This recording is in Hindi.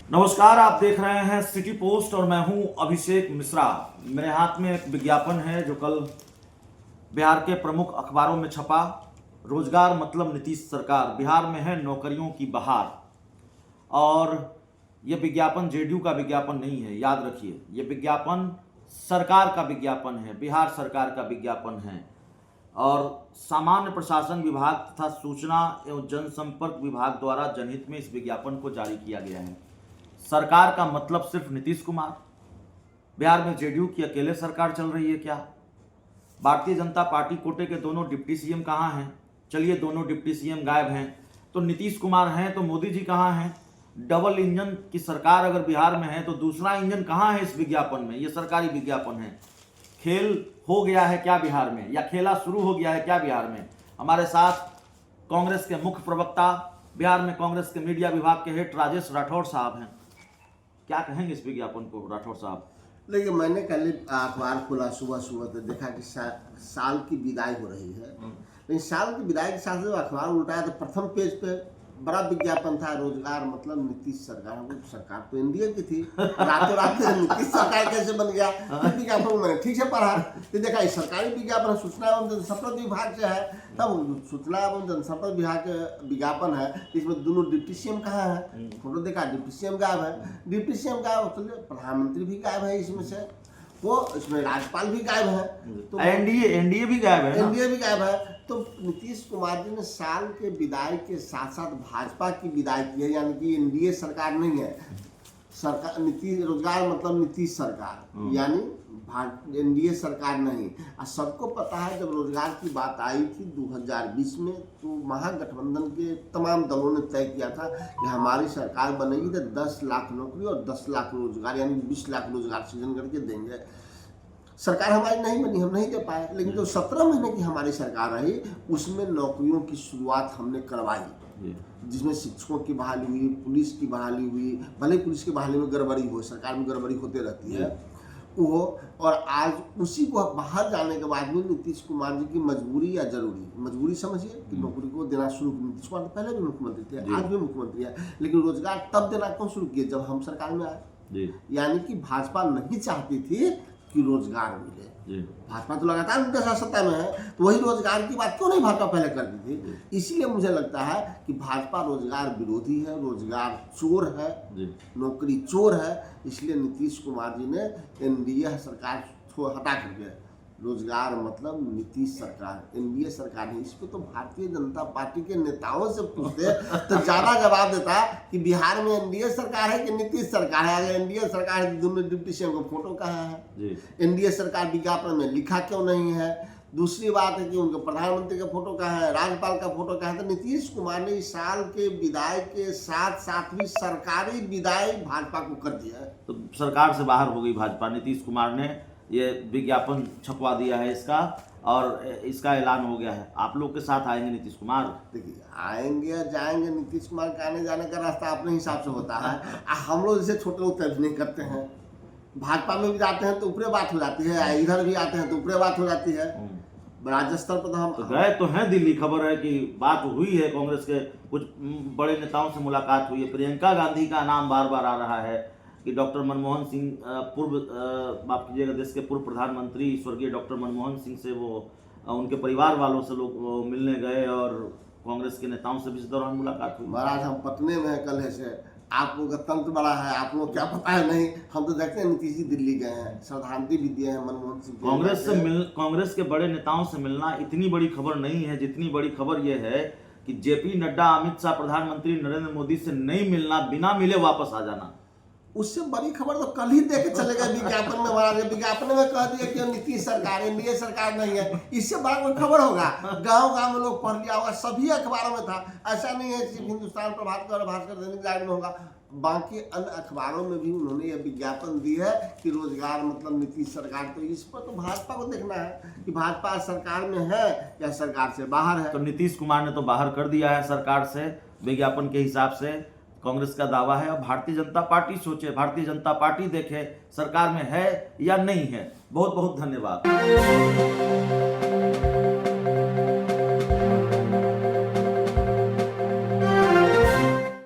नमस्कार, आप देख रहे हैं सिटी पोस्ट और मैं हूं अभिषेक मिश्रा। मेरे हाथ में एक विज्ञापन है जो कल बिहार के प्रमुख अखबारों में छपा। रोजगार मतलब नीतीश सरकार, बिहार में है नौकरियों की बहार। और यह विज्ञापन जेडीयू का विज्ञापन नहीं है, याद रखिए। यह विज्ञापन सरकार का विज्ञापन है, बिहार सरकार का विज्ञापन है। और सामान्य प्रशासन विभाग तथा सूचना एवं जनसंपर्क विभाग द्वारा जनहित में इस विज्ञापन को जारी किया गया है। सरकार का मतलब सिर्फ नीतीश कुमार? बिहार में जेडीयू की अकेले सरकार चल रही है क्या? भारतीय जनता पार्टी कोटे के दोनों डिप्टी सीएम कहाँ हैं? चलिए, दोनों डिप्टी सीएम गायब हैं, तो नीतीश कुमार हैं, तो मोदी जी कहाँ हैं? डबल इंजन की सरकार अगर बिहार में है तो दूसरा इंजन कहाँ है इस विज्ञापन में? यह सरकारी विज्ञापन है। खेल हो गया है क्या बिहार में, या खेला शुरू हो गया है क्या बिहार में? हमारे साथ कांग्रेस के मुख्य प्रवक्ता, बिहार में कांग्रेस के मीडिया विभाग के हेड राजेश राठौड़ साहब हैं। क्या कहेंगे इस विज्ञापन को राठौड़ साहब? लेकिन मैंने कल अखबार खोला सुबह सुबह तो देखा कि साल की विदाई हो रही है। लेकिन साल की विदाई के साथ जब अखबार उल्टाया तो प्रथम पेज पे बड़ा विज्ञापन था, रोजगार मतलब नीतीश सरकार। सरकार तो एनडीए की थी, रातों रात नीतीश सरकार कैसे बन गया? विज्ञापन मैंने ठीक से पढ़ा तो देखा ये सरकारी विज्ञापन सूचना एवं जनसंपर्क विभाग से है। तब सूचना एवं जनसंपर्क विभाग के विज्ञापन है, इसमें दोनों डिप्टी सीएम कहाँ है? फोटो देखा, डिप्टी सीएम गायब है। डिप्टी सीएम गायब, प्रधानमंत्री भी गायब है इसमें से, वो इसमें राज्यपाल भी गायब है, तो एनडीए भी गायब है। एनडीए भी गायब है। तो नीतीश कुमार जी ने साल के विदाई के साथ साथ भाजपा की विदाई की है, यानी कि एनडीए सरकार नहीं है। सरकार नीतीश रोजगार मतलब नीतीश सरकार, यानी एनडीए सरकार नहीं। और सबको पता है जब रोजगार की बात आई थी 2020 में, तो महागठबंधन के तमाम दलों ने तय किया था कि हमारी सरकार बनेगी तो 10 लाख नौकरी और 10 लाख रोजगार यानी 20 लाख रोजगार सृजन करके देंगे। सरकार हमारी नहीं बनी, हम नहीं दे पाए। लेकिन जो 17 महीने की हमारी सरकार रही उसमें नौकरियों की शुरुआत हमने करवाई, जिसमें शिक्षकों की बहाली हुई, पुलिस की बहाली हुई। भले पुलिस की बहाली में गड़बड़ी हो, सरकार में गड़बड़ी होते रहती है वो। और आज उसी को बाहर जाने के बाद भी नीतीश कुमार जी की मजबूरी या मजबूरी समझिए कि नौकरी को देना शुरू। नीतीश कुमार तो पहले भी मुख्यमंत्री थे, आज भी मुख्यमंत्री है, लेकिन रोजगार तब देना क्यों शुरू किए? जब हम सरकार में आए। यानी कि भाजपा नहीं चाहती थी कि रोजगार मिले। भाजपा तो लगातार उनके साथ सत्ता में है, तो वही रोजगार की बात क्यों नहीं भाजपा पहले करती थी? इसीलिए मुझे लगता है कि भाजपा रोजगार विरोधी है, रोजगार चोर है, नौकरी चोर है। इसलिए नीतीश कुमार जी ने एनडीए सरकार हटा करके रोजगार मतलब नीतीश सरकार, एनडीए सरकार नहीं। इस पर तो भारतीय जनता पार्टी के नेताओं से पूछते तो ज्यादा जवाब देता कि बिहार में एनडीए सरकार है कि नीतीश सरकार है। अगर एनडीए सरकार है तो दोनों डिप्टी सीएम का फोटो कहाँ है? एनडीए सरकार विज्ञापन में लिखा क्यों नहीं है? दूसरी बात है कि उनके प्रधानमंत्री का फोटो कहाँ है, राज्यपाल का फोटो कहाँ है? तो नीतीश कुमार ने इस साल के विदाई के साथ साथ भी सरकारी विदाई भाजपा को कर दिया है। तो सरकार से बाहर हो गई भाजपा। नीतीश कुमार ने ये विज्ञापन छपवा दिया है इसका, और इसका ऐलान हो गया है। आप लोग के साथ आएंगे नीतीश कुमार? देखिए, आएंगे या जाएंगे, नीतीश कुमार के आने जाने का रास्ता अपने हिसाब से होता है। हम लोग जैसे छोटे लोग तय नहीं करते हैं। भाजपा में भी जाते हैं तो ऊपरे बात हो जाती है, इधर भी आते हैं तो ऊपरे बात हो जाती है। राज्य स्तर पर तो हम गए तो हैं दिल्ली। खबर है कि बात हुई है, कांग्रेस के कुछ बड़े नेताओं से मुलाकात हुई है। प्रियंका गांधी का नाम बार बार आ रहा है कि डॉक्टर मनमोहन सिंह, माफ कीजिएगा, देश के पूर्व प्रधानमंत्री स्वर्गीय डॉक्टर मनमोहन सिंह से वो उनके परिवार वालों से लोग मिलने गए, और कांग्रेस के नेताओं से भी इस दौरान मुलाकात हुई। महाराज, हम पटने में है कल से। आप लोग का तंत्र बड़ा है, आप लोग क्या पता है नहीं। हम तो देखते हैं नीतीश जी दिल्ली गए हैं, श्रद्धांजलि भी दिए हैं मनमोहन सिंह। कांग्रेस के बड़े नेताओं से मिलना इतनी बड़ी खबर नहीं है जितनी बड़ी खबर यह है कि जेपी नड्डा, अमित शाह, प्रधानमंत्री नरेंद्र मोदी से नहीं मिलना, बिना मिले वापस आ जाना। उससे बड़ी खबर तो कल ही देख के चले गए विज्ञापन में। महाराज, विज्ञापन में कह दिया कि नीतीश सरकार, एनडीए सरकार नहीं है। इससे बड़ा कोई खबर होगा? गांव गांव में लोग पढ़ लिया होगा, सभी अखबारों में था। ऐसा नहीं है सिर्फ हिंदुस्तान प्रभात और भास्कर दैनिक जागरण होगा, बाकी अन्य अखबारों में भी उन्होंने यह विज्ञापन दी है कि रोजगार मतलब नीतीश सरकार। तो इस पर तो भाजपा को देखना है कि भाजपा सरकार में है या सरकार से बाहर है। तो नीतीश कुमार ने तो बाहर कर दिया है सरकार से विज्ञापन के हिसाब से, कांग्रेस का दावा है। अब भारतीय जनता पार्टी सोचे, भारतीय जनता पार्टी देखे सरकार में है या नहीं है। बहुत बहुत धन्यवाद।